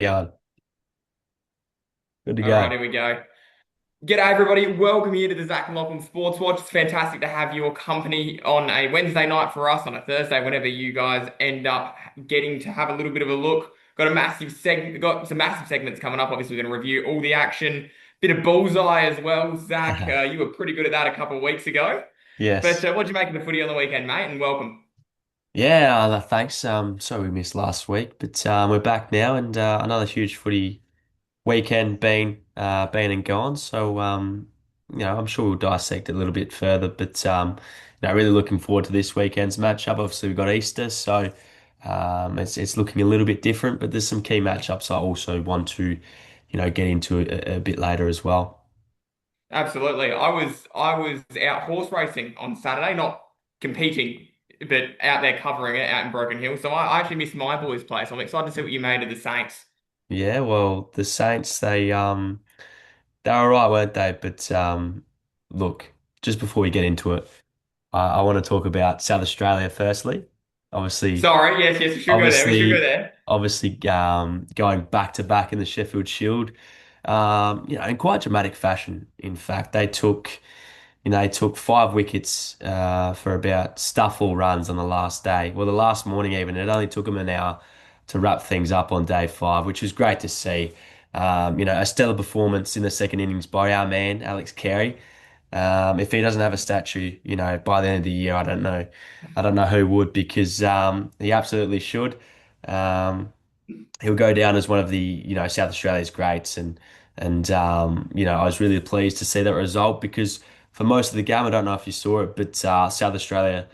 Yeah, good to All right, go. here we go. G'day, everybody. Welcome here to the Zac and Lachlan Sports Watch. It's fantastic to have your company on a Wednesday night for us, on a Thursday, whenever you guys end up getting to have a little bit of a look. Got some massive segments coming up. Obviously, we're going to review all the action, bit of bullseye as well. Zach, you were pretty good at that a couple of weeks ago. But Yes. what'd you make of the footy on the weekend, mate? And welcome. Yeah, thanks. Sorry we missed last week, but we're back now and another huge footy weekend been and gone. So I'm sure we'll dissect it a little bit further, but really looking forward to this weekend's matchup. Obviously we've got Easter, so it's looking a little bit different, but there's some key matchups I also want to, get into a bit later as well. Absolutely. I was out horse racing on Saturday, not competing, but out there covering it out in Broken Hill. So I actually missed my boys' play. So I'm excited to see what you made of the Saints. Yeah, well, the Saints they were all right, weren't they? But look, just before we get into it, I want to talk about South Australia firstly. Obviously, Sorry, yes, yes, we should go there. We should go obviously, there. going back to back in the Sheffield Shield, in quite dramatic fashion. In fact, they took 5 wickets for about stuffle runs on the last day. Well, the last morning even, it only took them an hour to wrap things up on day five, which was great to see. A stellar performance in the second innings by our man, Alex Carey. If he doesn't have a statue, by the end of the year, I don't know who would because he absolutely should. Um, he'll go down as one of the South Australia's greats, and I was really pleased to see that result because for most of the game, I don't know if you saw it, but South Australia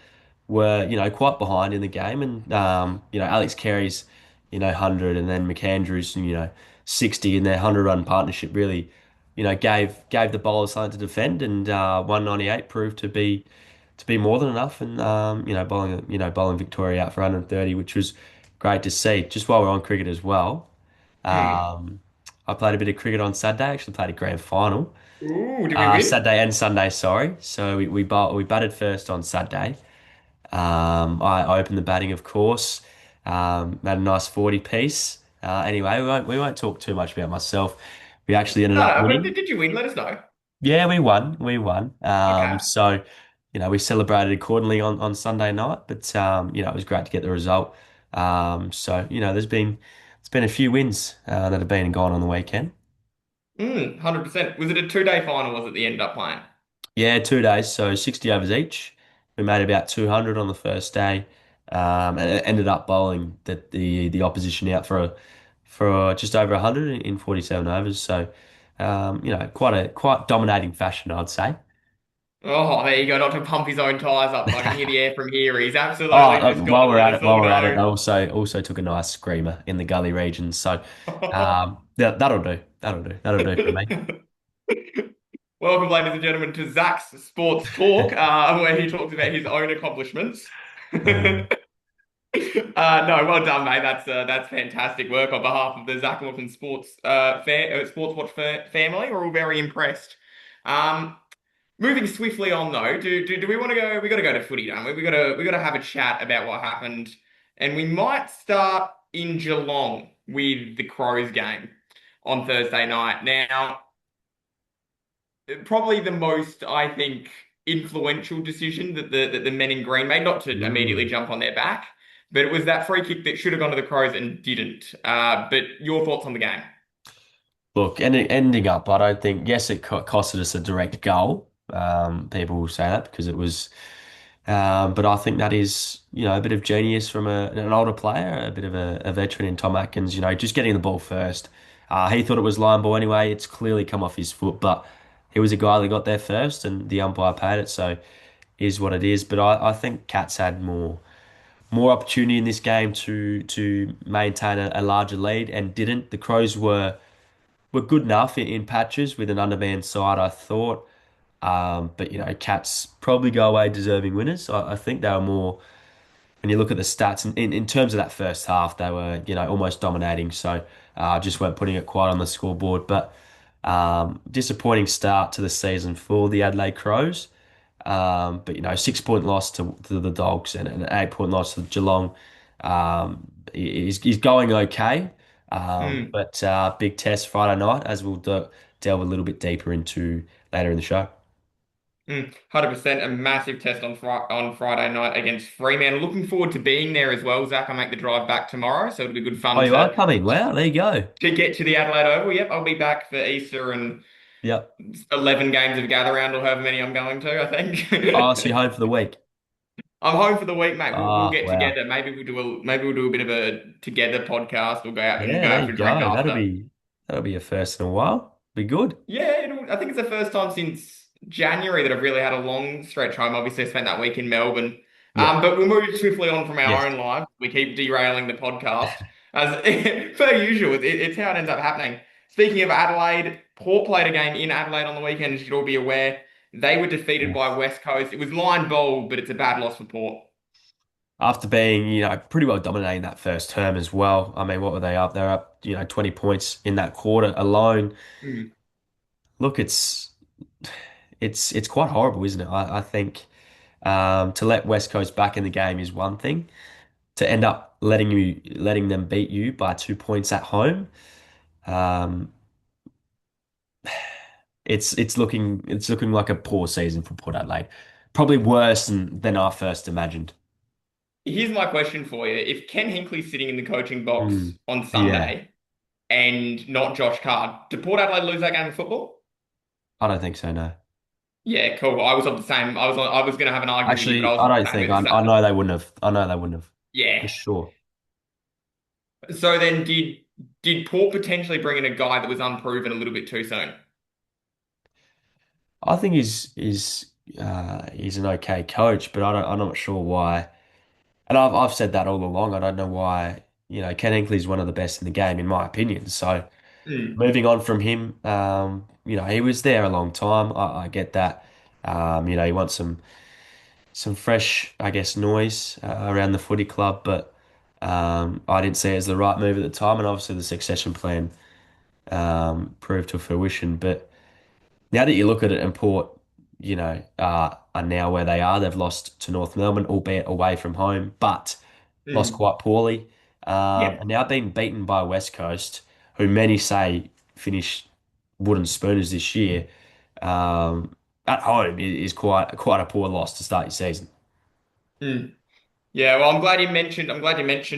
were quite behind in the game, and Alex Carey's 100 and then McAndrews 60 in their 100-run partnership really gave the bowlers something to defend, and 198 proved to be more than enough, and bowling Victoria out for 130, which was great to see. Just while we're on cricket as well, Hmm. um, I played a bit of cricket on Saturday. Actually played a grand final. Ooh, did we win? Saturday and Sunday, sorry. So we batted first on Saturday. I opened the batting, of course. Had a nice 40 piece. Anyway, we won't talk too much about myself. We actually ended No, up no, but winning. did you win? Let us know. Yeah, we won. We won. Okay. We celebrated accordingly on Sunday night, but it was great to get the result. There's been a few wins that have been and gone on the weekend. 100%. Was it a two-day final, was it, the end up playing? Yeah, 2 days, so 60 overs each. We made about 200 on the first day, and it ended up bowling the opposition out for just over 100 in 47 overs. So, quite dominating fashion, I'd say. Oh, there you go. Not to pump his own tires up, but I can hear the air from here. He's Oh, absolutely just got to let us while all we're at it, I know. also took a nice screamer in the gully region. So, that'll do. That'll do for me. Welcome, ladies and gentlemen, to Zach's Sports Talk, where he talks about his own accomplishments. Uh, No, well done, mate. That's fantastic work on behalf of the Zac and Lachlan Sports Watch family. We're all very impressed. Um, Moving swiftly on though, do we want to go? We got to go to footy, don't we? We got to have a chat about what happened, and we might start in Geelong with the Crows game on Thursday night. Now, probably the most, I think, influential decision that the men in green made, not to immediately mm. jump on their back, but it was that free kick that should have gone to the Crows and didn't. But your thoughts on the game? Look, ending up, I don't think, yes, it costed us a direct goal. People will say that because it was, but I think that is, a bit of genius from an older player, a bit of a veteran in Tom Atkins, just getting the ball first. He thought it was line ball anyway. It's clearly come off his foot, but he was a guy that got there first and the umpire paid it. So is what it is. But I think Cats had more opportunity in this game to maintain a larger lead and didn't. The Crows were good enough in patches with an undermanned side, I thought. But Cats probably go away deserving winners. I think they were more when you look at the stats in terms of that first half, they were almost dominating. So just weren't putting it quite on the scoreboard. But disappointing start to the season for the Adelaide Crows. But 6 point loss to the Dogs and an 8 point loss to Geelong. He's going okay. Mm, But big test Friday night, as we'll delve a little bit deeper into later in the show. 100% a massive test on Friday night against Fremantle. Looking forward to being there as well, Zach. I make the drive back tomorrow, so it'll be good Oh, fun you are coming. Wow, there you go. to get to the Adelaide Oval. Yep, I'll be back for Easter and Yep. 11 games of gather round or however many I'm going to, I Oh, so you're think. home for the week. I'm home for the week, mate. We'll Ah, get wow. together. Maybe we'll do a bit of a together podcast. We'll go out and Yeah, go there out for you a drink go. after. That'll be a first in a while. Be good. Yeah, I think it's the first time since January that I've really had a long stretch home. Obviously, I spent that week in Melbourne. Yeah. But we'll move swiftly on from our Yes. own lives. We keep derailing the podcast. As per usual, it's how it ends up happening. Speaking of Adelaide, Port played a game in Adelaide on the weekend, as you'd all be aware. They were defeated by Oof. West Coast. It was line ball, but it's a bad loss for Port. After being, pretty well dominating that first term as well. I mean, what were they up? They're up, 20 points in that quarter alone. Mm. Look, it's quite horrible, isn't it? I think to let West Coast back in the game is one thing. To end up letting them beat you by 2 points at home, um, it's looking like a poor season for Port Adelaide. Probably worse than I first imagined. Here's my question for you. If Ken Hinkley's sitting in the coaching Mm. box on Yeah, Sunday and not Josh Card, do Port Adelaide lose that game of football? I don't think so, no. Yeah, cool. I was of the same. I was going to have an argument with you, but I Actually, was I of don't the same. think. I know they wouldn't have. I know they wouldn't have. For Yeah. sure. So then, did Port potentially bring in a guy that was unproven a little bit too soon? I think he's an okay coach, but I'm not sure why. And I've said that all along. I don't know why. Ken Hinkley's one of the best in the game, in my opinion. So Mm, moving on from him, he was there a long time. I get that. He wants some fresh, I guess, noise around the footy club, but I didn't see it as the right move at the time, and obviously the succession plan proved to fruition. But now that you look at it, and Port, are now where they are. They've lost to North Melbourne, albeit away from home, but lost mm. quite poorly, Yeah. and now being beaten by West Coast, who many say finished wooden spooners this year. Um, at home is quite a poor loss to start your season. Mm. Yeah, well, I'm glad you mentioned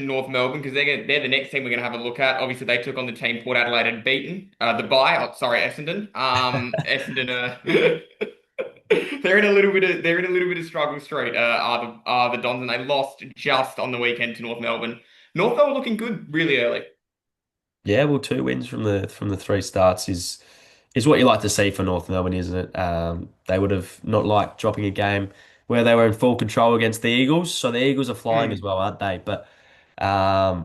North Melbourne because they're the next team we're going to have a look at. Obviously, they took on the team Port Adelaide had beaten sorry, Essendon. Essendon, they're in a little bit of struggle street. Are the Dons, and they lost just on the weekend to North Melbourne. North Melbourne looking good really early. Yeah, well, 2 wins from the three starts is what you like to see for North Melbourne, isn't it? They would have not liked dropping a game where they were in full control against the Eagles. So the Eagles are flying as Mm. well, aren't they? But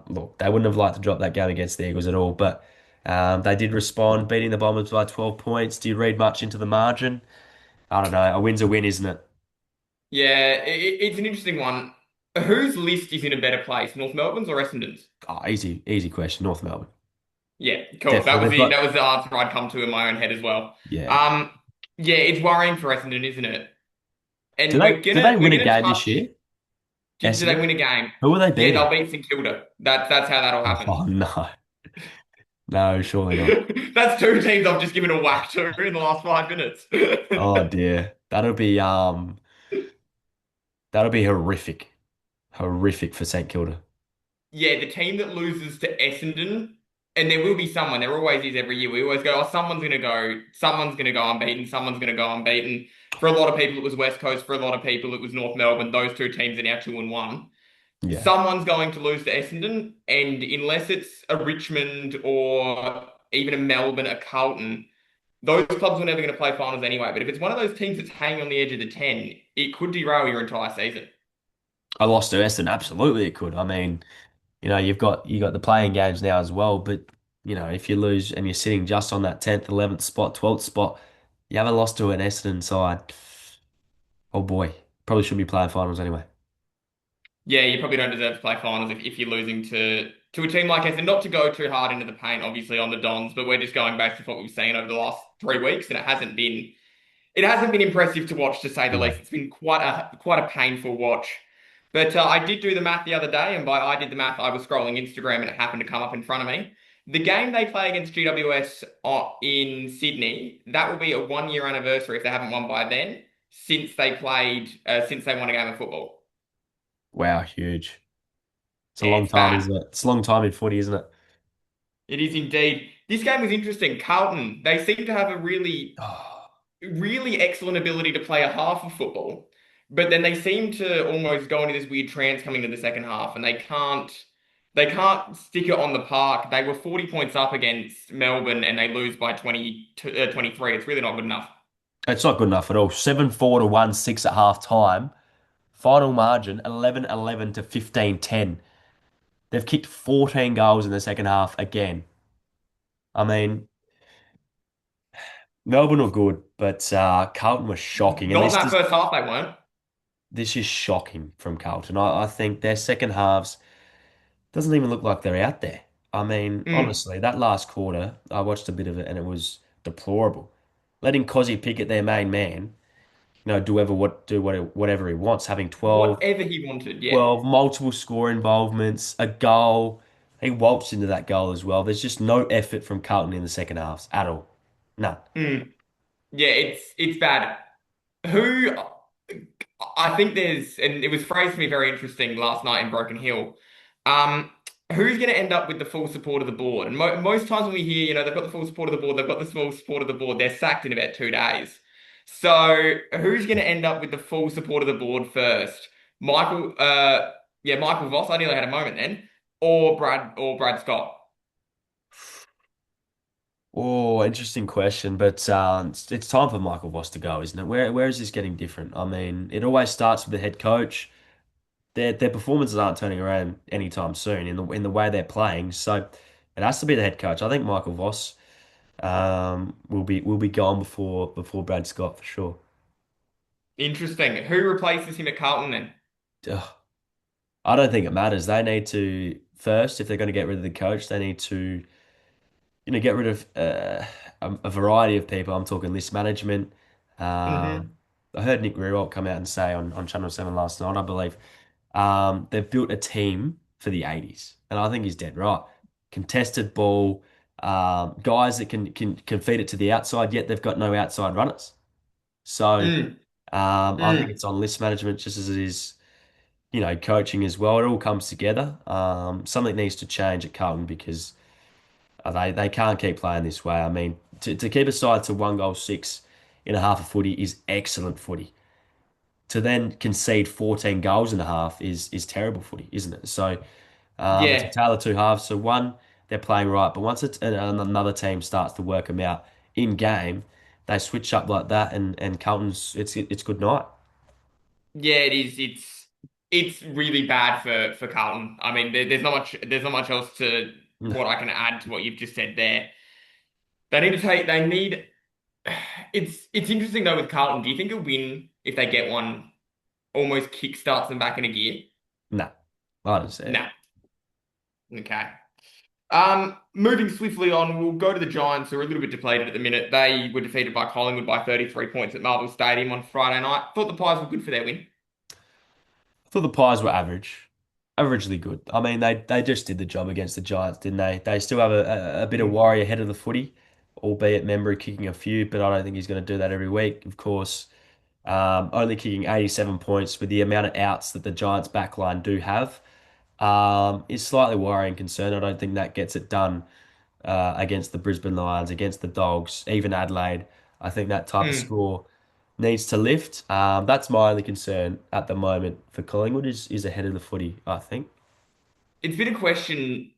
look, they wouldn't have liked to drop that game against the Eagles at all. But they did respond, beating the Bombers by 12 points. Do you read much into the margin? I don't know. A win's a win, isn't it? Yeah, it's an interesting one. Whose list is in a better place, North Melbourne's or Essendon's? Oh, easy question. North Melbourne. Yeah, cool. That Definitely. was They've the got, that was the answer I'd come to in my own head as well. yeah. Um, yeah, it's worrying for Essendon, isn't it? Do And they we're do gonna they we're win a gonna game this year? touch. Do they Essendon? win a game? Who are they Yeah, they'll beating? beat St Kilda. That's how that'll happen. Oh no. No, surely not. That's two teams I've just given a whack to in the last 5 minutes. Oh dear. That'll be horrific. Horrific for St Kilda. Yeah, the team that loses to Essendon, and there will be someone. There always is every year. We always go, oh, someone's gonna go unbeaten, someone's gonna go unbeaten. For a lot of people, it was West Coast. For a lot of people, it was North Melbourne. Those two teams are now 2-1. Yeah. Someone's going to lose to Essendon, and unless it's a Richmond or even a Melbourne, a Carlton, those clubs are never going to play finals anyway. But if it's one of those teams that's hanging on the edge of the 10, it could derail your entire season. I lost to Essendon. Absolutely it could. I mean, you got the playing games now as well, but if you lose and you're sitting just on that 10th, 11th spot, 12th spot, you haven't lost to an Essendon side. Oh boy. Probably should be playing finals anyway. Yeah, you probably don't deserve to play finals if you're losing to a team like Essendon. Not to go too hard into the paint, obviously, on the Dons, but we're just going based off what we've seen over the last 3 weeks, and it hasn't been impressive to watch, to say the Yeah. least. It's been quite a painful watch. But I did do the math the other day, and by I did the math, I was scrolling Instagram and it happened to come up in front of me. the game they play against GWS in Sydney, that will be a 1 year anniversary if they haven't won by then, since they won a game of football. Wow, huge. It's a Yeah, long it's time, bad. isn't it? It's a long time in footy, isn't it? It is indeed. This game was interesting. Carlton, they seem to have a really, Oh, really excellent ability to play a half of football, but then they seem to almost go into this weird trance coming into the second half, and they can't stick it on the park. They were 40 points up against Melbourne, and they lose by 23. It's really not good enough. it's not good enough at all. 7-4 to 1-6 at half time. Final margin 11-11 to 15-10. They've kicked 14 goals in the second half again. I mean, Melbourne were good, but Carlton was shocking. And Not in that first half, they weren't. this is shocking from Carlton. I think their second halves doesn't even look like they're out there. I mean, Mm. honestly, that last quarter, I watched a bit of it and it was deplorable. Letting Cozzy Pickett, their main man, whatever he wants, having Whatever he wanted, yeah. 12 multiple score involvements, a goal. He waltzed into that goal as well. There's just no effort from Carlton in the second halves at all. None. Mm. Yeah, it's bad. Who I think and it was phrased to me very interesting last night in Broken Hill. Um, who's going to end up with the full support of the board? And most times when we hear, they've got the full support of the board, they've got the small support of the board, they're sacked in about 2 days. So who's going to end up with the full support of the board first? Michael, yeah, Michael Voss. I nearly had a moment then, or Brad Scott. Oh, interesting question, but it's time for Michael Voss to go, isn't it? Where is this getting different? I mean, it always starts with the head coach. Their performances aren't turning around anytime soon in the way they're playing. So it has to be the head coach. I think Michael Voss will be gone before Brad Scott for sure. Interesting. Who replaces him at Carlton then? Ugh. I don't think it matters. They need to first, if they're going to get rid of the coach, they need to get rid of a variety of people. I'm talking list management. Hmm. I heard Nick Riewoldt come out and say on Channel 7 last night, I believe, they've built a team for the 80s. And I think he's dead right. Contested ball, guys that can feed it to the outside, yet they've got no outside runners. So Mm, I think mm. it's on list management just as it is, coaching as well. It all comes together. Something needs to change at Carlton because they can't keep playing this way. I mean, to keep a side to 1-6 in a half of footy is excellent footy. To then concede 14 goals in a half is terrible footy, isn't it? So it's a Yeah. tale of two halves. So one, they're playing right, but once another team starts to work them out in game, they switch up like that, and Carlton's it's good night. Yeah, it is. It's really bad for Carlton. I mean, there's not much else to what I can add to what you've just said there. They need to take. They need. It's interesting though with Carlton. Do you think a win, if they get one, almost kickstarts them back in a gear? No, I don't see it. Nah. Okay. Moving swiftly on, we'll go to the Giants, who are a little bit deflated at the minute. They were defeated by Collingwood by 33 points at Marvel Stadium on Friday night. Thought the Pies were good for their win. I thought the Pies were averagely good. I mean, they just did the job against the Giants, didn't they? They still have a bit of Mm, worry ahead of the footy, albeit Membry kicking a few, but I don't think he's going to do that every week. Of course, only kicking 87 points with the amount of outs that the Giants backline do have is slightly worrying concern. I don't think that gets it done against the Brisbane Lions, against the Dogs, even Adelaide. I think that type of mm. score needs to lift. That's my only concern at the moment for Collingwood is ahead of the footy, I think. It's been a question,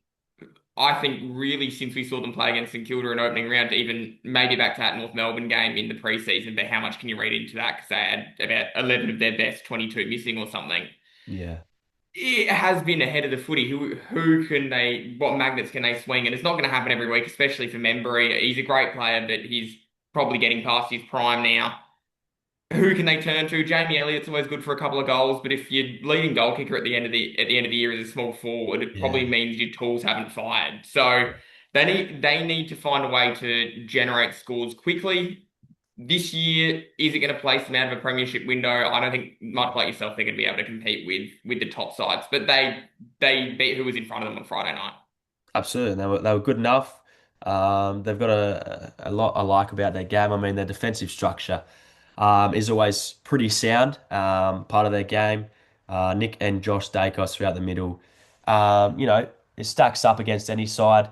I think, really since we saw them play against St Kilda in opening round, to even maybe back to that North Melbourne game in the preseason. But how much can you read into that? Because they had about 11 of their best 22 missing or something. Yeah, It has been ahead of the footy. What magnets can they swing? And it's not going to happen every week, especially for Membry. He's a great player, but he's probably getting past his prime now. Who can they turn to? Jamie Elliott's always good for a couple of goals, but if your leading goal kicker at the end of the year is a small forward, it probably yeah. means your tools haven't fired. So they need to find a way to generate scores quickly. This year, is it going to place them out of a premiership window? I don't think, much like yourself, they're going to be able to compete with the top sides. But they beat who was in front of them on Friday night. Absolutely, and they were good enough. They've got a lot I like about their game. I mean, their defensive structure is always pretty sound. Part of their game. Nick and Josh Dacos throughout the middle. It stacks up against any side.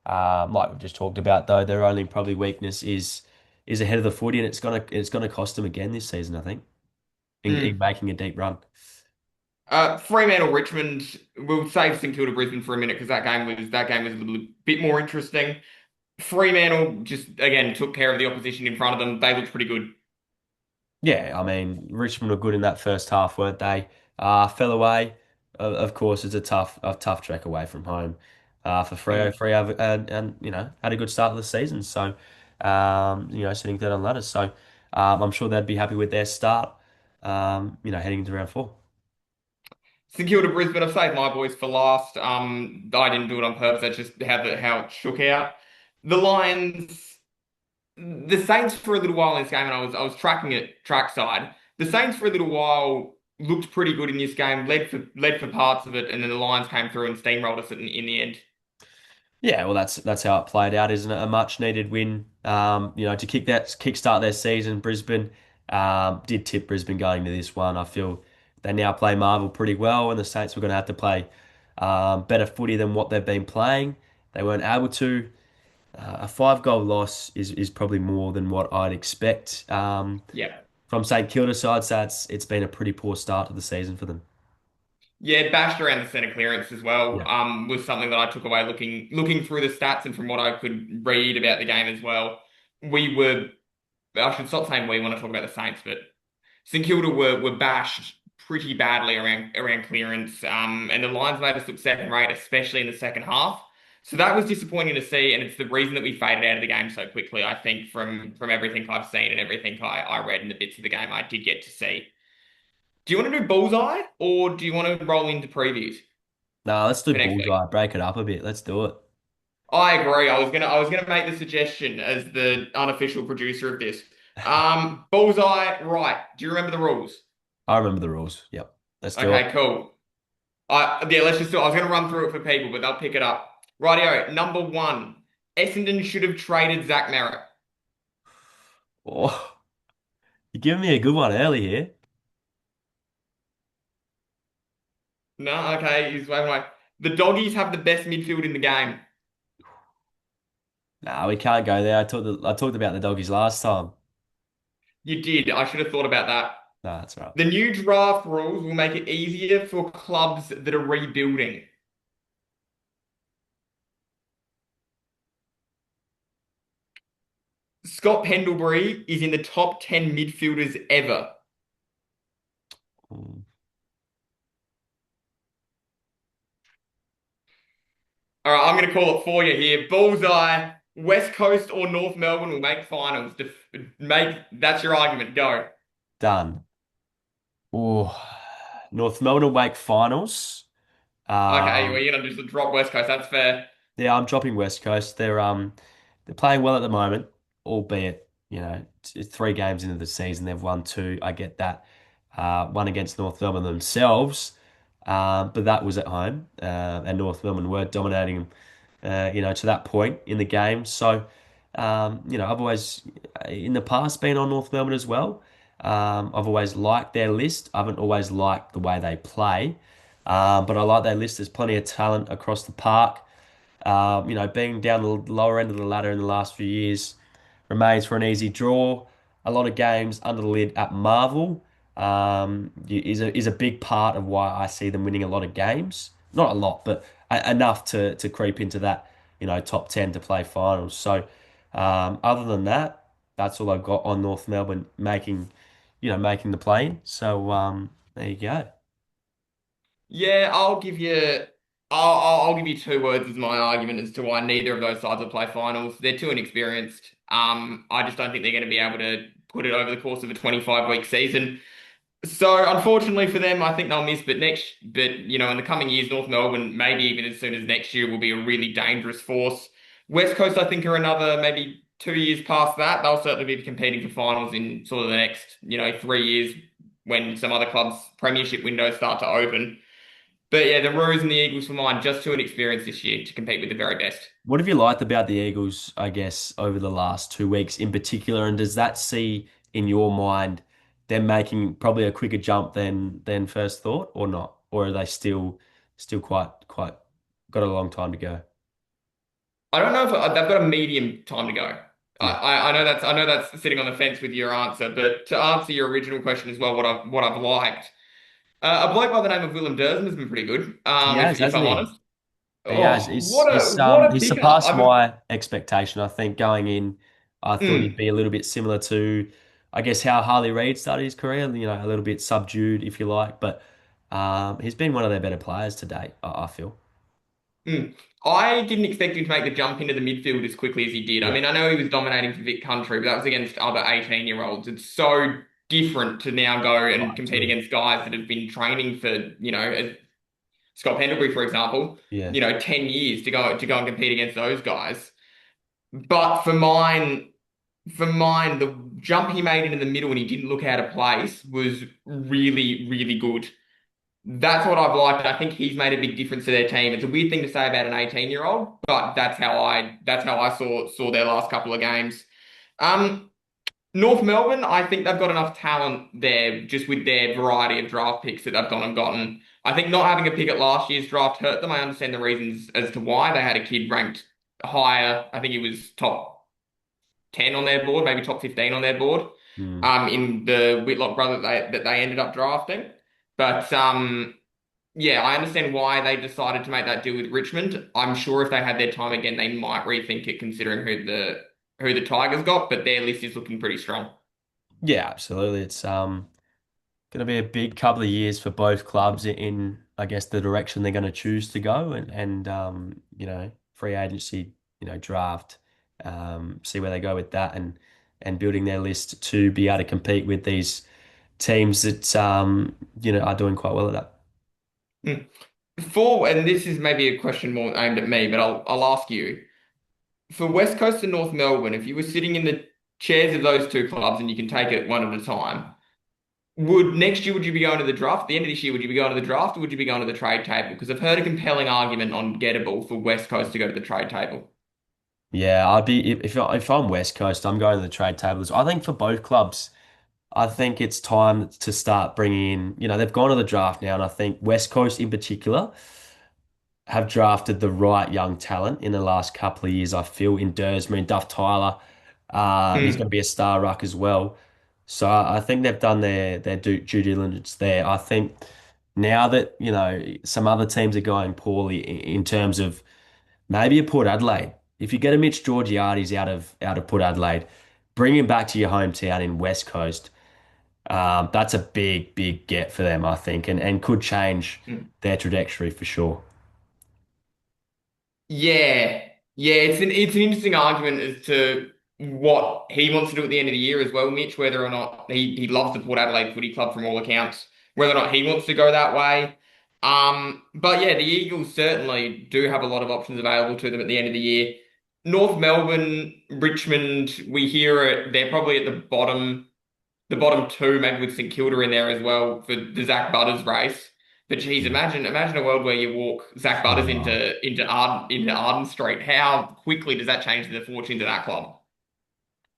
Like we just talked about, though, their only probably weakness is ahead of the footy, and it's gonna cost them again this season, I think, in Mm. making a deep run. Fremantle Richmond. We'll save St Kilda Brisbane for a minute because that game was a little bit more interesting. Fremantle just again took care of the opposition in front of them. They looked pretty good. Yeah, I mean, Richmond were good in that first half, weren't they? Fell away. Of course, it's a tough trek away from home for Freo. Mm. Freo and had a good start of the season, so sitting third on ladders. So I'm sure they'd be happy with their start. Heading into round four. St Kilda Brisbane. I've saved my boys for last. I didn't do it on purpose. That's just how it shook out. The Lions. The Saints for a little while in this game, and I was tracking it trackside. The Saints for a little while looked pretty good in this game, led for parts of it, and then the Lions came through and steamrolled us in the end. Yeah, well, that's how it played out, isn't it? A much needed win, to kickstart their season. Brisbane did tip Brisbane going into this one. I feel they now play Marvel pretty well, and the Saints were going to have to play better footy than what they've been playing. They weren't able to. A 5 goal loss is probably more than what I'd expect Yeah. from St Kilda side. So it's been a pretty poor start to the season for them. Yeah, bashed around the centre clearance as well. Yeah. Was something that I took away looking through the stats and from what I could read about the game as well. We were I should stop saying we when I talk about the Saints, but St Kilda were bashed pretty badly around clearance. And the Lions made us look second rate, especially in the second half. So that was disappointing to see, and it's the reason that we faded out of the game so quickly, I think, from everything I've seen and everything I read in the bits of the game I did get to see. Do you want to do bullseye or do you want to roll into previews Nah, let's do for next week? bullseye. Break it up a bit. Let's do it. I agree. I was gonna make the suggestion as the unofficial producer of this. Bullseye, right. Do you remember the rules? I remember the rules. Yep. Let's do it. Okay, cool. Yeah, let's just do. I was gonna run through it for people, but they'll pick it up. Rightio. Number one, Essendon should have traded Zach Merritt. Oh, you're giving me a good one early here. No, okay, he's waving away. The Doggies have the best midfield in the game. Nah, we can't go there. I talked about the doggies last time. You did. I should have thought about that. Nah, that's right. The new draft rules will make it easier for clubs that are rebuilding. Scott Pendlebury is in the top 10 midfielders ever. Mm. All right, I'm going to call it for you here. Bullseye, West Coast or North Melbourne will make finals. That's your argument. Go. Done. Oh, North Melbourne Wake finals. Okay, well, Um, you're going to just drop West Coast. That's fair. yeah, I'm dropping West Coast. They're playing well at the moment, albeit, 3 games into the season, they've won two. I get that. One against North Melbourne themselves, but that was at home, and North Melbourne were dominating them, to that point in the game. So, I've always, in the past, been on North Melbourne as well. I've always liked their list. I haven't always liked the way they play, but I like their list. There's plenty of talent across the park. Being down the lower end of the ladder in the last few years remains for an easy draw. A lot of games under the lid at Marvel is a big part of why I see them winning a lot of games. Not a lot, but enough to creep into that, top 10 to play finals. So, other than that, that's all I've got on North Melbourne making the play-in. So, there you go. Yeah, I'll give you 2 words as my argument as to why neither of those sides will play finals. They're too inexperienced. I just don't think they're going to be able to put it over the course of a 25-week season. So unfortunately for them, I think they'll miss. But in the coming years, North Melbourne, maybe even as soon as next year, will be a really dangerous force. West Coast, I think, are another maybe 2 years past that. They'll certainly be competing for finals in sort of the next 3 years when some other clubs' premiership windows start to open. But yeah, the Roos and the Eagles for mine, just too inexperienced this year to compete with the very best. What have you liked about the Eagles, I guess, over the last 2 weeks in particular? And does that see in your mind them making probably a quicker jump than first thought, or not? Or are they still quite got a long time to go? I don't know if they've got a medium time to go. Yeah. I know that's sitting on the fence with your answer, but to answer your original question as well, what I've liked, a bloke by the name of Willem Dersman has been pretty good. He has, If hasn't I'm he? honest, He has. oh, what a He's pickup! surpassed my expectation. I think going in, I thought he'd Mm, be a little bit similar to, I guess, how Harley Reid started his career. A little bit subdued, if you like. But he's been one of their better players to date, I feel. mm. I didn't expect him to make the jump into the midfield as quickly as he did. I Yeah. mean, I know he was dominating for Vic Country, but that was against other 18-year-olds. It's so different to now go Oh, and compete absolutely. against guys that have been training for, Scott Pendlebury, for example, Yeah. 10 years to go and compete against those guys. But for mine, the jump he made into the middle and he didn't look out of place was really, really good. That's what I've liked. I think he's made a big difference to their team. It's a weird thing to say about an 18-year-old, but that's how I saw their last couple of games. Um, North Melbourne, I think they've got enough talent there just with their variety of draft picks that they've gone and gotten. I think not having a pick at last year's draft hurt them. I understand the reasons as to why. They had a kid ranked higher. I think he was top 10 on their board, maybe top 15 on their board, Mm. in the Whitlock brother that they ended up drafting. But yeah, I understand why they decided to make that deal with Richmond. I'm sure if they had their time again, they might rethink it considering who the Tigers got, but their list is looking pretty strong. Yeah, absolutely. It's going to be a big couple of years for both clubs I guess, the direction they're going to choose to go and free agency, draft, see where they go with that and building their list to be able to compete with these teams that are doing quite well at that. Hmm. And this is maybe a question more aimed at me, but I'll ask you. For West Coast and North Melbourne, if you were sitting in the chairs of those two clubs and you can take it one at a time, would you be going to the draft? At the end of this year, would you be going to the draft or would you be going to the trade table? Because I've heard a compelling argument on Gettable for West Coast to go to the trade table. Yeah, I'd be if I'm West Coast, I'm going to the trade tables. I think for both clubs. I think it's time to start bringing in, they've gone to the draft now, and I think West Coast in particular have drafted the right young talent in the last couple of years. I feel in Dersman, Duff Tyler, he's going to Hmm. be a star ruck as well. So I think they've done their due diligence there. I think now that, some other teams are going poorly in terms of maybe a Port Adelaide. If you get a Mitch Georgiades out of Port Adelaide, bring him back to your hometown in West Coast. That's a big get for them, I think, and could change Hmm. their trajectory for sure. Yeah, yeah, it's an interesting argument as to what he wants to do at the end of the year as well, Mitch, whether or not he loves the Port Adelaide Footy Club from all accounts, whether or not he wants to go that way. But yeah, the Eagles certainly do have a lot of options available to them at the end of the year. North Melbourne, Richmond, we hear it, they're probably at the bottom two, maybe with St Kilda in there as well for the Zach Butters race. But geez, Yeah. imagine a world where you walk Zach Butters Oh, into Arden Street. How quickly does that change the fortunes of that club?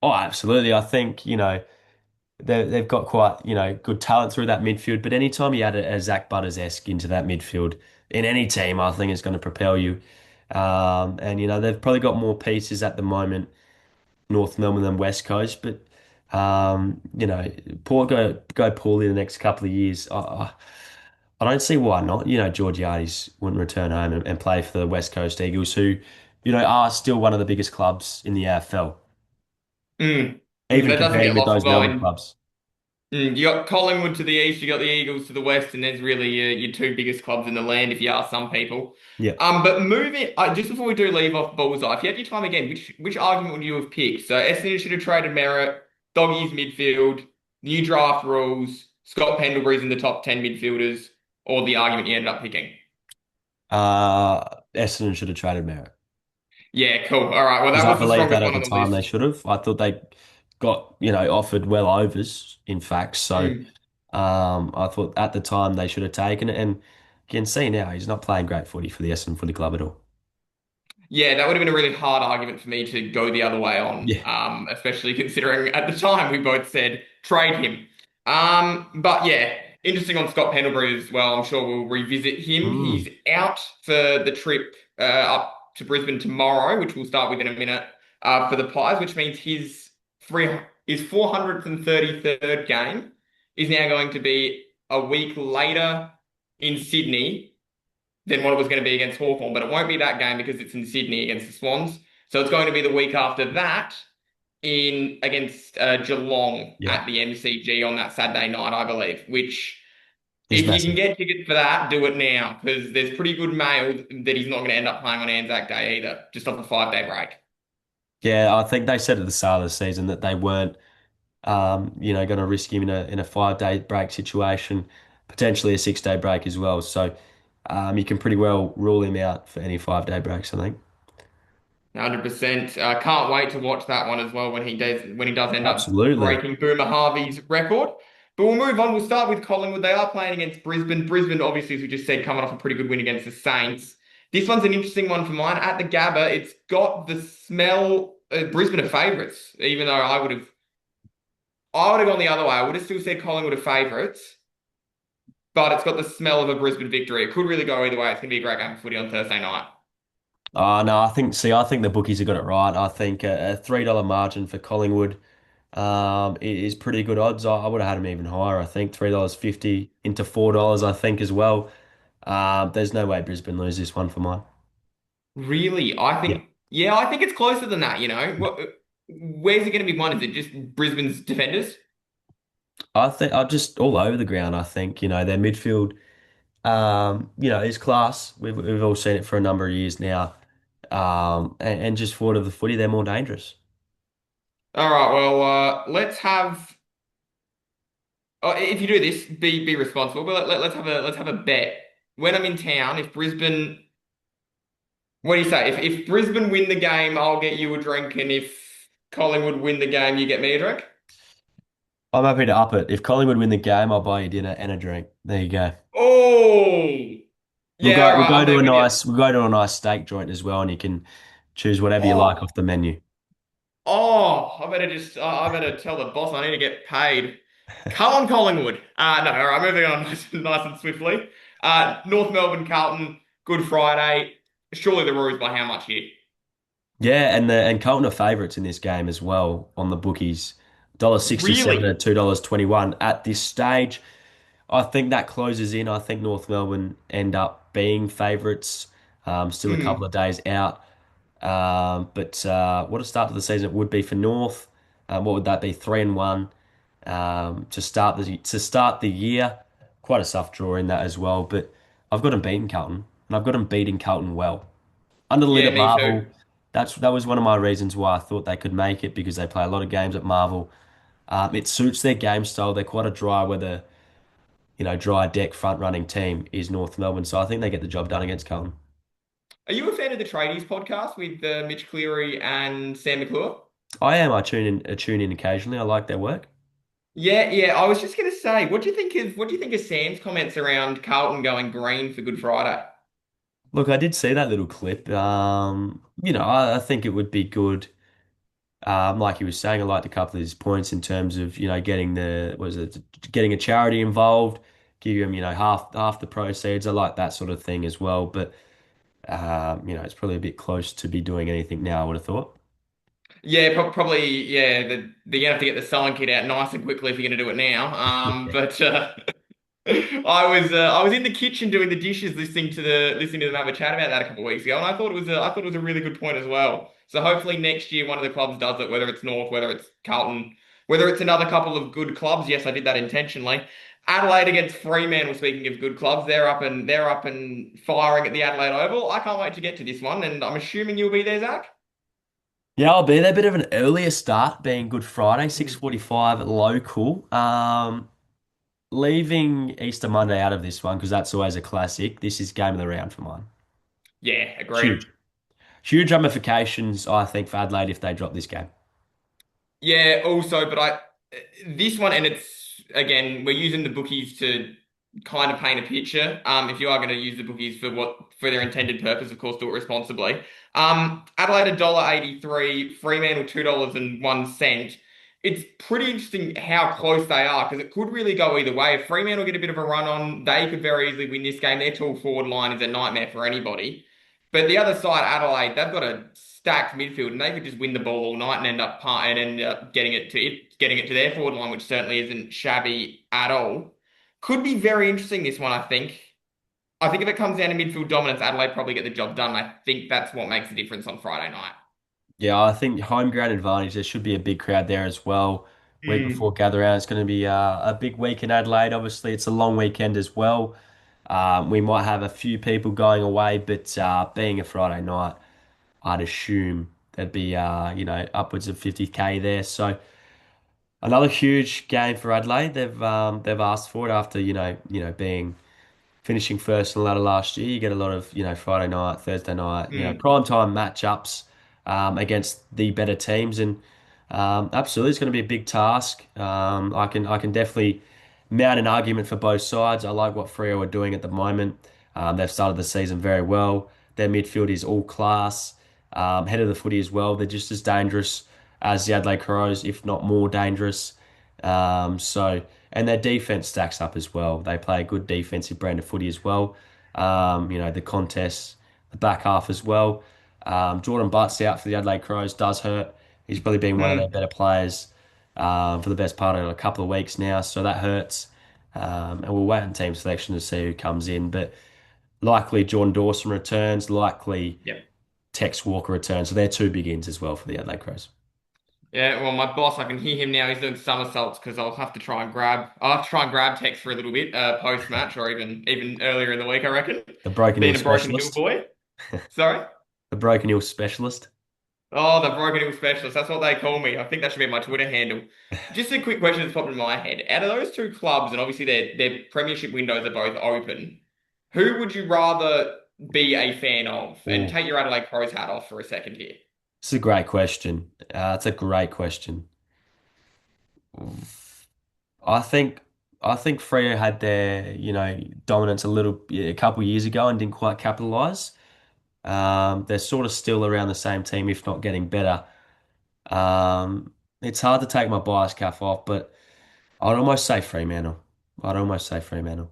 oh, absolutely. I think, they've got quite, good talent through that midfield. But anytime you add a Zach Butters-esque into that midfield in any team, I think it's going to propel you. And, they've probably got more pieces at the moment, North Melbourne than West Coast. But, Port go poorly the next couple of years. I don't see why not. Georgiades wouldn't return home and play for the West Coast Eagles, who, are still one of the biggest clubs in the AFL, Mm. even That doesn't competing get with lost those Melbourne behind. clubs. You got Collingwood to the east, you got the Eagles to the west, and there's really your two biggest clubs in the land, if you ask some people. Yeah. But moving, just before we do leave off Bullseye, if you had your time again, which argument would you have picked? So Essendon should have traded Merritt, Doggy's midfield, new draft rules, Scott Pendlebury's in the top 10 midfielders, or the argument you ended up picking? Essendon should have traded Merritt. Yeah, cool. All right, well, Because that I was the believe that strongest at one the on the time they list. should have. I thought they got, offered well overs, in fact. So Mm. I thought at the time they should have taken it. And can see now he's not playing great footy for the Essendon Footy Club at all. Yeah, that would have been a really hard argument for me to go the other way on, Yeah. especially considering at the time we both said trade him. But yeah, interesting on Scott Pendlebury as well. I'm sure we'll revisit him. He's Mm, out for the trip up to Brisbane tomorrow, which we'll start with in a minute, for the Pies, which means his 433rd game is now going to be a week later in Sydney than what it was going to be against Hawthorn, but it won't be that game because it's in Sydney against the Swans. So it's going to be the week after that in against Geelong yeah, at the MCG on that Saturday night, I believe. Which, he's if you can massive. get tickets for that, do it now because there's pretty good mail that he's not going to end up playing on Anzac Day either, just off a 5 day break. Yeah, I think they said at the start of the season that they weren't, going to risk him in a 5 day break situation, potentially a 6 day break as well. So, you can pretty well rule him out for any 5 day breaks, I think. 100%. Can't wait to watch that one as well when he does end up Absolutely. breaking Boomer Harvey's record. But we'll move on. We'll start with Collingwood. They are playing against Brisbane. Brisbane, obviously, as we just said, coming off a pretty good win against the Saints. This one's an interesting one for mine. At the Gabba, it's got the smell. Brisbane are favourites, even though I would have gone the other way. I would have still said Collingwood are favourites, but it's got the smell of a Brisbane victory. It could really go either way. It's going to be a great game of footy on Thursday night. Oh no, I think the bookies have got it right. I think a $3 margin for Collingwood is pretty good odds. I would have had them even higher. I think $3.50 into $4, I think as well. There's no way Brisbane lose this one for mine. Really? Yeah. Yeah, I think it's closer than that, you know. Where's it going to be won? Is it just Brisbane's defenders? I think I'm just all over the ground. I think, their midfield, is class. We've all seen it for a number of years now. And just forward of the footy, they're more dangerous. All right, well, if you do this, be responsible, but let's have a bet. When I'm in town, if Brisbane, what do you say? If Brisbane win the game, I'll get you a drink, and if Collingwood win the game, you get me a drink? I'm happy to up it. If Collingwood win the game, I'll buy you dinner and a drink. There you go. Oh, We'll yeah, go all we'll right, go I'm to there a with you. nice we'll go to a nice steak joint as well, and you can choose whatever you like off Oh. the menu. Oh, I better tell the boss I need to get paid. Come on, Collingwood. No, all right, moving on nice and swiftly. North Melbourne, Carlton, Good Friday. Surely the Roos by how much here? Yeah, and Carlton are favourites in this game as well on the bookies. $1.67 Really? at $2.21 at this stage. I think that closes in. I think North Melbourne end up being favourites. Still a couple Hmm. of days out. But what a start to the season it would be for North. What would that be? 3-1 to start the year. Quite a soft draw in that as well. But I've got them beating Carlton, and I've got them beating Carlton well. Under the lid Yeah, at me too. Marvel, that was one of my reasons why I thought they could make it because they play a lot of games at Marvel. It suits their game style. They're quite a dry weather, dry deck front running team is North Melbourne. So I think they get the job done against Carlton. Are you a fan of the Tradies podcast with Mitch Cleary and Sam McClure? I am. I tune in occasionally. I like their work. Yeah, yeah. I was just gonna say, what do you think of Sam's comments around Carlton going green for Good Friday? Look, I did see that little clip. I think it would be good. Like he was saying, I liked a couple of his points in terms of, getting a charity involved, give him, half the proceeds. I like that sort of thing as well. But it's probably a bit close to be doing anything now, I would have thought. Yeah, probably. Yeah, they're gonna have to get the selling kit out nice and quickly if you're gonna do it now. But I was in the kitchen doing the dishes, listening to them have a chat about that a couple of weeks ago, and I thought it was a really good point as well. So hopefully next year one of the clubs does it, whether it's North, whether it's Carlton, whether it's another couple of good clubs. Yes, I did that intentionally. Adelaide against Fremantle. Speaking of good clubs, they're up and firing at the Adelaide Oval. I can't wait to get to this one, and I'm assuming you'll be there, Zach. Yeah, I'll be there. Bit of an earlier start, being Good Friday, Mm. 6:45 local. Leaving Easter Monday out of this one because that's always a classic. This is game of the round for mine. Yeah, agreed. Huge. Huge ramifications, I think, for Adelaide if they drop this game. Yeah, also, but this one, and it's again, we're using the bookies to. kind of paint a picture. If you are going to use the bookies for their intended purpose, of course, do it responsibly. Adelaide $1.83, Fremantle $2.01. It's pretty interesting how close they are because it could really go either way. If Fremantle get a bit of a run on, they could very easily win this game. Their tall forward line is a nightmare for anybody. But the other side, Adelaide, they've got a stacked midfield and they could just win the ball all night and end up getting it to their forward line, which certainly isn't shabby at all. Could be very interesting, this one, I think. I think if it comes down to midfield dominance, Adelaide probably get the job done. I think that's what makes the difference on Friday night. Yeah, I think home ground advantage. There should be a big crowd there as well. Week before Mm. gather round, it's going to be a big week in Adelaide. Obviously, it's a long weekend as well. We might have a few people going away, but being a Friday night, I'd assume there'd be upwards of 50K there. So another huge game for Adelaide. They've asked for it after being finishing first in the ladder last year. You get a lot of, Friday night, Thursday night, Mm. prime time matchups against the better teams, and absolutely, it's going to be a big task. I can definitely mount an argument for both sides. I like what Freo are doing at the moment. They've started the season very well. Their midfield is all class. Head of the footy as well. They're just as dangerous as the Adelaide Crows, if not more dangerous. So, and their defense stacks up as well. They play a good defensive brand of footy as well. The contests, the back half as well. Jordan Butt's out for the Adelaide Crows does hurt. He's probably been one of their Mm. better players for the best part of a couple of weeks now, so that hurts. And we'll wait on team selection to see who comes in, but likely Jordan Dawson returns, likely Yep. Tex Walker returns. So they're two big ins as well for the Adelaide Crows. Yeah, well, my boss, I can hear him now. He's doing somersaults because I'll have to try and grab Tex for a little bit, post match or even earlier in the week, I reckon. The Broken Hill Being a Broken Hill specialist. boy. Sorry? The Broken Hill specialist. Oh, the Broken Hill Specialist. That's what they call me. I think that should be my Twitter handle. Just a quick question that's popped in my head. Out of those two clubs, and obviously their premiership windows are both open, who would you rather be a fan of? And Oh, take your Adelaide Crows hat off for a second here. it's a great question. It's a great question. I think I think Freo had their, dominance a couple of years ago and didn't quite capitalize. They're sort of still around the same team, if not getting better. It's hard to take my bias cap off, but I'd almost say Fremantle. I'd almost say Fremantle.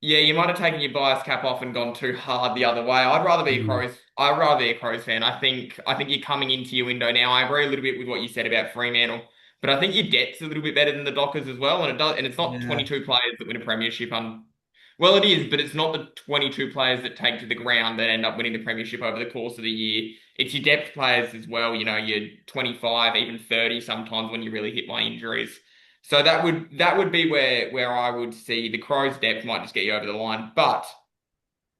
Yeah, you might have taken your bias cap off and gone too hard the other way. Mm. I'd rather be a Crows fan. I think you're coming into your window now. I agree a little bit with what you said about Fremantle, but I think your depth's a little bit better than the Dockers as well. And it's not Yeah. 22 players that win a premiership. Well, it is, but it's not the 22 players that take to the ground that end up winning the premiership over the course of the year. It's your depth players as well. You know, you're 25, even 30 sometimes when you really hit by injuries. So that would be where I would see the Crows' depth might just get you over the line. But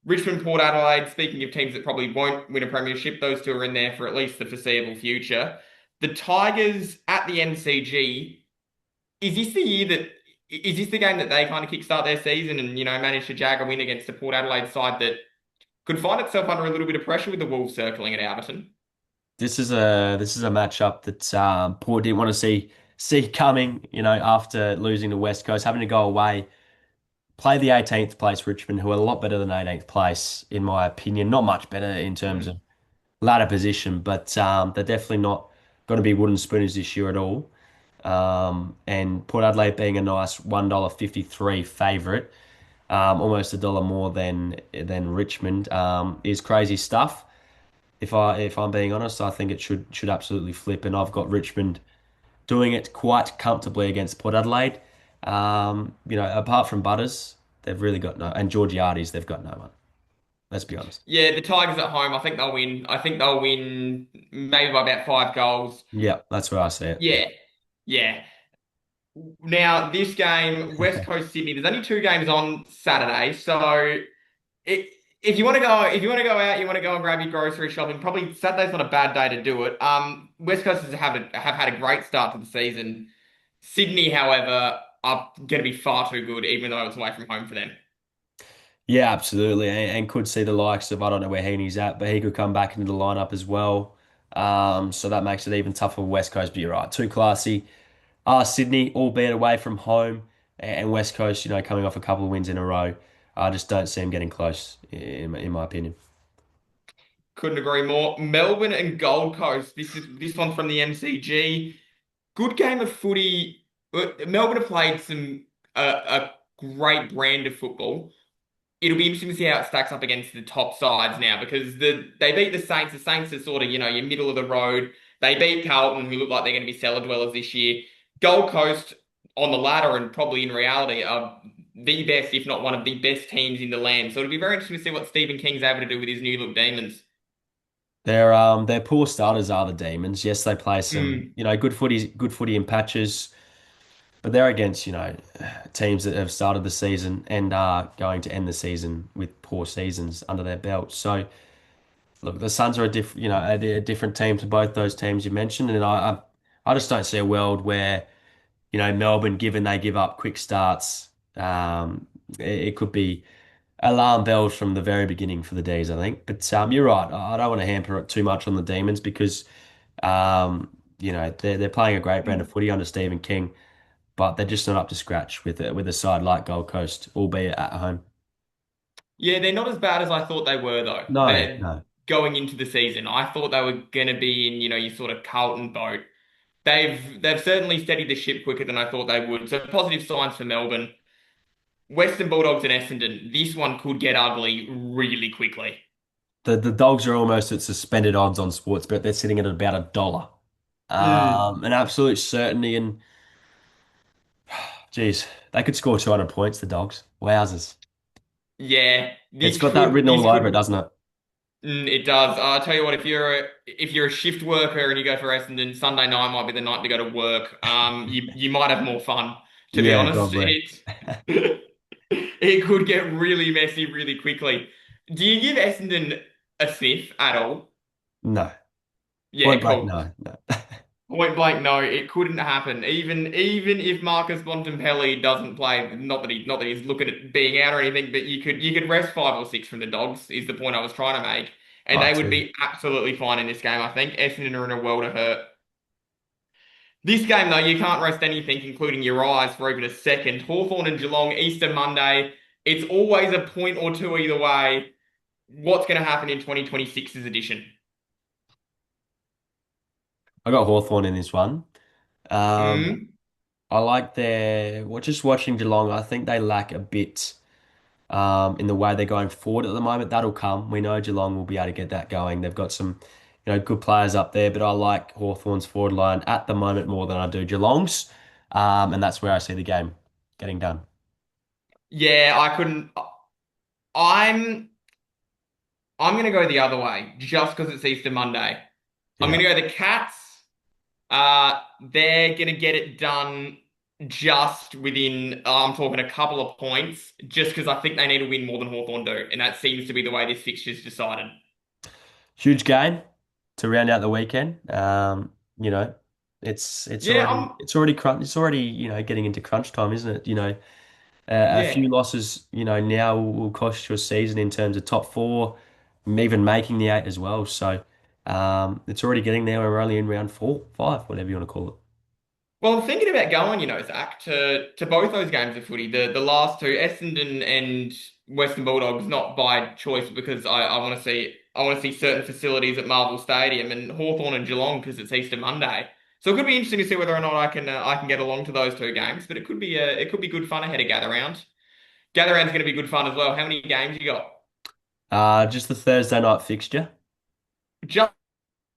Richmond, Port Adelaide, speaking of teams that probably won't win a premiership, those two are in there for at least the foreseeable future. The Tigers at the MCG, is this the year that is this the game that they kind of kickstart their season and manage to jag a win against a Port Adelaide side that could find itself under a little bit of pressure with the Wolves circling at Alberton? This is a matchup that Port didn't want to see coming, after losing to West Coast, having to go away, play the 18th place Richmond, who are a lot better than 18th place, in my opinion. Not much better in terms Mm. of ladder position, but they're definitely not going to be wooden spooners this year at all. And Port Adelaide being a nice $1.53 favourite, almost a dollar more than Richmond, is crazy stuff. If I'm being honest, I think it should absolutely flip, and I've got Richmond doing it quite comfortably against Port Adelaide. Apart from Butters, they've really got no, and Georgiades, they've got no one. Let's be honest. Yeah, the Tigers at home, I think they'll win. I think they'll win maybe by about 5 goals. Yeah, that's where I see it. Yeah, yeah. Now, this game, West Coast Sydney, there's only two games on Saturday, so it, if you want to go out, you want to go and grab your grocery shopping. Probably Saturday's not a bad day to do it. West Coasters have had a great start to the season. Sydney, however, are going to be far too good, even though it's away from home for them. Yeah, absolutely, and could see the likes of, I don't know where Heaney's at, but he could come back into the lineup as well. So that makes it even tougher for West Coast. But you're right, too classy. Sydney, albeit away from home. and West Coast, coming off a couple of wins in a row, I just don't see them getting close, in my opinion. Couldn't agree more. Melbourne and Gold Coast. This one's from the MCG. Good game of footy. Melbourne have played a great brand of football. It'll be interesting to see how it stacks up against the top sides now because they beat the Saints. The Saints are sort of, your middle of the road. They beat Carlton, who look like they're going to be cellar dwellers this year. Gold Coast on the ladder and probably in reality are the best, if not one of the best teams in the land. So it'll be very interesting to see what Stephen King's able to do with his new look Demons. Their poor starters are the Demons. Yes, they play some, Mm. good footy in patches, but they're against, teams that have started the season and are going to end the season with poor seasons under their belt. So, look, the Suns are a different team to both those teams you mentioned, and I just don't see a world where, Melbourne, given they give up quick starts, it could be alarm bells from the very beginning for the D's, I think. But you're right. I don't want to hamper it too much on the Demons because they're playing a great brand of footy under Stephen King, but they're just not up to scratch with a side like Gold Coast, albeit at home. Yeah, they're not as bad as I thought they were, though. No, They're no. going into the season. I thought they were going to be in, your sort of Carlton boat. They've certainly steadied the ship quicker than I thought they would. So positive signs for Melbourne. Western Bulldogs and Essendon. This one could get ugly really quickly. The dogs are almost at suspended odds on sports, but they're sitting at about $1. Mm. An absolute certainty, and geez, they could score 200 points, the dogs. Wowzers. Yeah, It's got that written this all over it, could doesn't it? it does. I'll tell you what, if you're a shift worker and you go for Essendon, Sunday night might be the night to go to work. You might have more fun, to be Yeah, honest. probably. It could get really messy really quickly. Do you give Essendon a sniff at all? No. Yeah, Point blank, cool. no, no. Point blank, no, it couldn't happen. Even if Marcus Bontempelli doesn't play, not that he's looking at being out or anything, but you could rest five or six from the Dogs, is the point I was trying to make. And Oh, they would too. be absolutely fine in this game, I think. Essendon are in a world of hurt. This game, though, you can't rest anything, including your eyes, for even a second. Hawthorn and Geelong, Easter Monday. It's always a point or two either way. What's going to happen in 2026's edition? I got Hawthorn in this one. Um, Mm? I like just watching Geelong, I think they lack a bit in the way they're going forward at the moment. That'll come. We know Geelong will be able to get that going. They've got some, good players up there, but I like Hawthorn's forward line at the moment more than I do Geelong's. And that's where I see the game getting done. Yeah, I couldn't. I'm I'm gonna go the other way just because it's Easter Monday. I'm Yeah. gonna go the Cats. They're gonna get it done just within. I'm talking a couple of points, just because I think they need to win more than Hawthorn do, and that seems to be the way this fixture's decided. Huge game to round out the weekend. You know, it's Yeah, already getting into crunch time, isn't it? A yeah. few losses, now will cost you a season in terms of top four, even making the eight as well. So it's already getting there. We're only in round four, five, whatever you want to call it. Well, I'm thinking about going, Zach, to both those games of footy. The last two, Essendon and Western Bulldogs, not by choice because I want to see certain facilities at Marvel Stadium and Hawthorn and Geelong because it's Easter Monday. So it could be interesting to see whether or not I can get along to those two games. But it could be good fun ahead of Gather Round. Gather Round's going to be good fun as well. How many games you got? Just the Thursday night fixture. Just